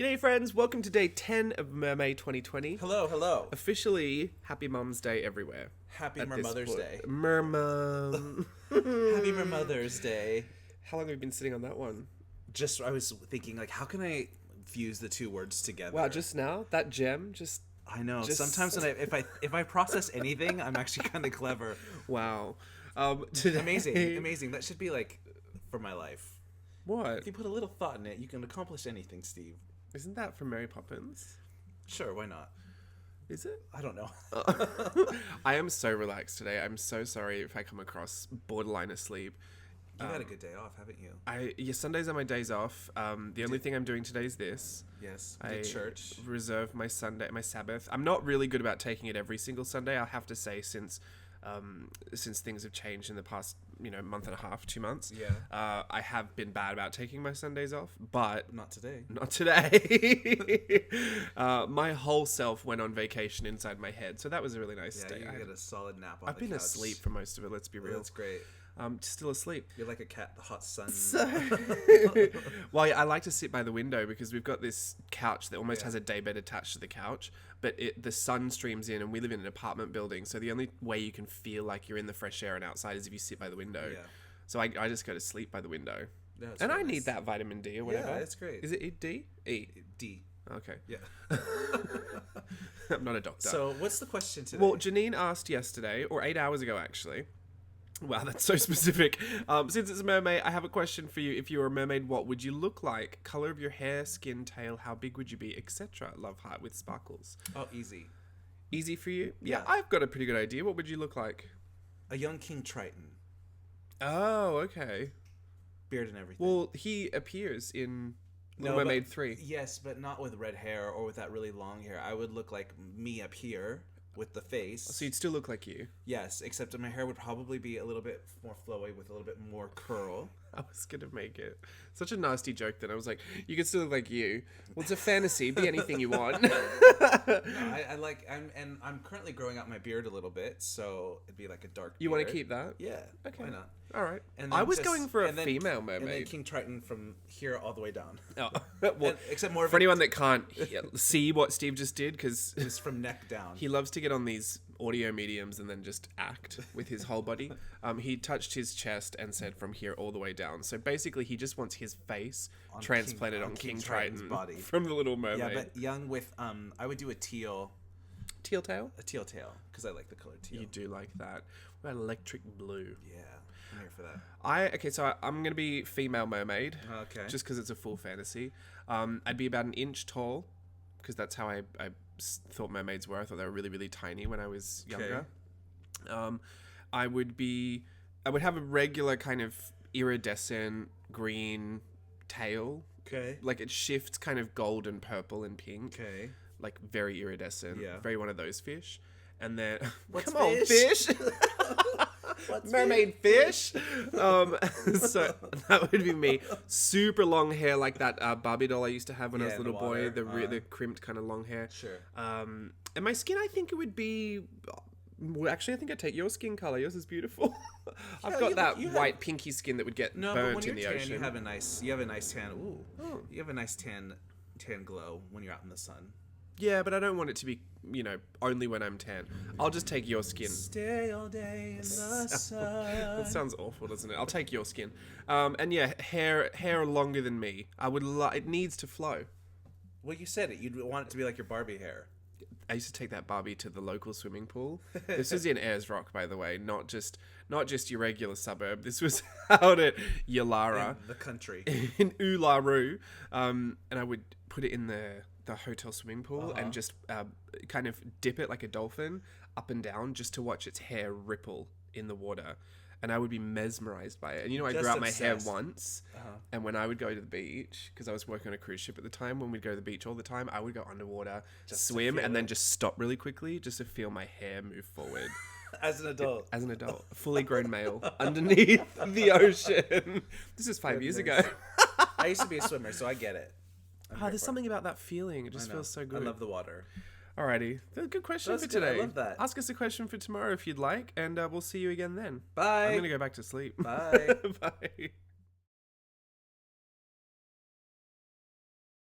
G'day friends, welcome to day 10 of MERMAY 2020. Hello, hello. Officially, Happy Mum's Day everywhere. Happy Mother's Day. Mermum. Happy Mother's Day. How long have you been sitting on that one? I was thinking, like, how can I fuse the two words together? Wow, just now? That gem? Just... I know. just- Sometimes if I process anything, I'm actually kind of clever. Wow. Today... Amazing. That should be, like, for my life. What? If you put a little thought in it, you can accomplish anything, Steve. Isn't that from Mary Poppins? Sure, why not? Is it? I don't know. I am so relaxed today. I'm so sorry if I come across borderline asleep. You had a good day off, haven't you? Yeah, Sundays are my days off. The only thing I'm doing today is this. Yes. I Church. reserve my Sabbath. I'm not really good about taking it every single Sunday. I have to say, since things have changed in the past, month and a half, 2 months. Yeah. I have been bad about taking my Sundays off, but Not today. not today. My whole self went on vacation inside my head, so that was a really nice day. Yeah, you get a solid nap on I've the been couch. asleep for most of it. Let's be real. That's great. Still asleep. You're like a cat in the hot sun. Well, yeah, I like to sit by the window because we've got this couch that almost Yeah. has a daybed attached to the couch, but the sun streams in, and we live in an apartment building, so the only way you can feel like you're in the fresh air and outside is if you sit by the window. Yeah. So I just go to sleep by the window. Yeah, it's And really I need nice. that vitamin D or whatever. Yeah, it's great. Is it D? E. D. Okay. Yeah. I'm not a doctor. So, what's the question today? Well, Janine asked yesterday, or 8 hours ago actually. Wow, that's so specific. Since it's a mermaid, I have a question for you. If you were a mermaid, what would you look like? Color of your hair, skin, tail, how big would you be, etc. Love heart with sparkles. Oh, easy. Easy for you? Yeah, Yeah. I've got a pretty good idea. What would you look like? A young King Triton. Oh, okay. Beard and everything. Well, he appears in Little No, Mermaid but- 3. Yes, but not with red hair or with that really long hair. I would look like me up here with the face. So you'd still look like you. Yes, except that my hair would probably be a little bit more flowy with a little bit more curl. I was going to make it such a nasty joke that I was like, you could still look like you. Well, it's a fantasy. Be anything you want. No, I'm currently growing out my beard a little bit, so it'd be like a dark You want to beard. keep that? Yeah. Okay. Why not? All right. And I then was just- going for a and then- female And then mermaid. King Triton from here all the way down. Oh, well, And- except more of for it anyone that can't see what Steve just did, because is from neck down. he loves to get on these audio mediums and then just act with his whole body. He touched his chest and said from here all the way down. So basically, he just wants his face On transplanted King- on on King King Triton's Triton body. from the Little Mermaid. Yeah, but young with I would do a teal Teal tail? tail because I like the color teal. You do like that. What about electric blue? Yeah, I'm here for that. So I'm gonna be female mermaid. Okay. Just because it's a full fantasy. I'd be about an inch tall, because that's how I thought mermaids were. I thought they were really, really tiny when I was younger. I would have a regular kind of iridescent green tail. Okay. Like it shifts kind of golden, purple, and pink. Okay. Like very iridescent. Yeah. Very one of those fish. And then What's come on, fish? fish. What's Mermaid fish. So that would be me. Super long hair like that Barbie doll I used to have when I was Yeah, a in the little boy. water. The crimped kind of long hair. Sure. And my skin, I think it would be. Well, actually, I think I'd take your skin color. Yours is beautiful. I've got that you have- white pinky skin that would get No, but when burnt you're in the tan, ocean. you have a nice tan. Ooh. Oh. You have a nice tan glow when you're out in the sun. Yeah, but I don't want it to be, only when I'm tan. I'll just take your skin. Stay all day in the sun. That sounds awful, doesn't it? I'll take your skin. And yeah, hair longer than me. It needs to flow. Well, you said it. You'd want it to be like your Barbie hair. I used to take that Barbie to the local swimming pool. This is in Ayers Rock, by the way, not just your regular suburb. This was out at Yalara In the country. in Uluru, and I would put it in the hotel swimming pool and just kind of dip it like a dolphin up and down just to watch its hair ripple in the water. And I would be mesmerized by it. And I Just grew out my obsessed. hair once. And when I would go to the beach, because I was working on a cruise ship at the time, when we'd go to the beach all the time, I would go underwater, Just to swim, feel and then it. just stop really quickly just to feel my hair move forward. As an adult. As an adult, a fully grown male underneath the ocean. This is 5 years ago. I used to be a swimmer, so I get it. There's something about that feeling. It just feels so good. I love the water. Alrighty. That's a good question That's for good. I today. love that. Ask us a question for tomorrow if you'd like, and we'll see you again then. Bye. I'm going to go back to sleep. Bye. Bye.